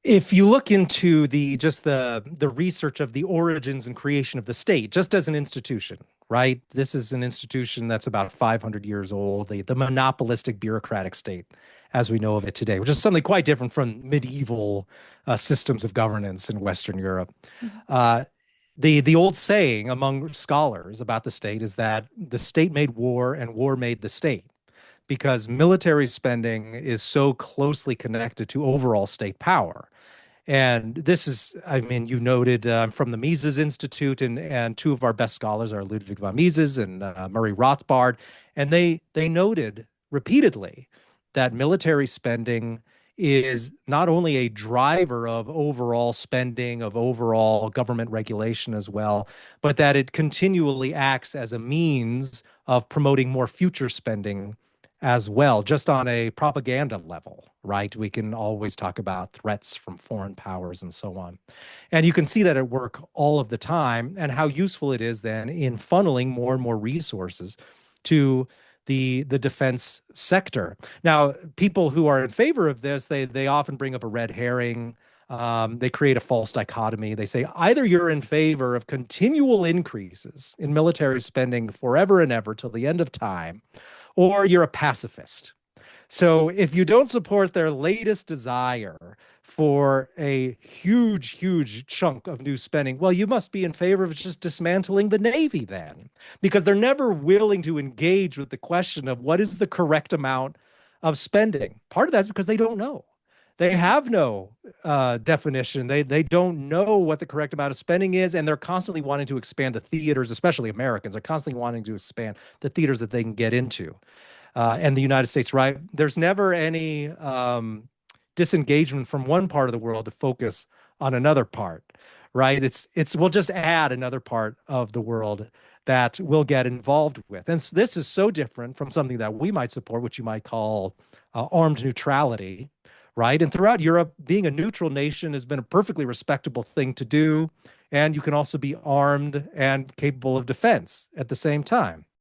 If you look into the research of the origins and creation of the state, just as an institution, right? This is an institution that's about 500 years old, the monopolistic bureaucratic state as we know of it today, which is something quite different from medieval systems of governance in Western Europe. Mhm. Uh, the old saying among scholars about the state is that the state made war and war made the state because military spending is so closely connected to overall state power. And this is, I mean, you noted from the Mises Institute, and two of our best scholars are Ludwig von Mises and Murray Rothbard, and they noted repeatedly that military spending is not only a driver of overall spending, of overall government regulation as well, but that it continually acts as a means of promoting more future spending as well, just on a propaganda level, right? We can always talk about threats from foreign powers and so on. And you can see that at work all of the time and how useful it is then in funneling more and more resources to the defense sector. Now, people who are in favor of this, they often bring up a red herring. They create a false dichotomy. They say either you're in favor of continual increases in military spending forever and ever till the end of time, or you're a pacifist. So if you don't support their latest desire for a huge, huge chunk of new spending, well, you must be in favor of just dismantling the Navy then, because they're never willing to engage with the question of what is the correct amount of spending. Part of that's because they don't know. They have no definition. They don't know what the correct amount of spending is, and they're constantly wanting to expand the theaters, especially Americans are constantly wanting to expand the theaters that they can get into. And the United States, right? There's never any disengagement from one part of the world to focus on another part, right? We'll just add another part of the world that we'll get involved with. And this is so different from something that we might support, which you might call armed neutrality, right? And throughout Europe, being a neutral nation has been a perfectly respectable thing to do. And you can also be armed and capable of defense at the same time.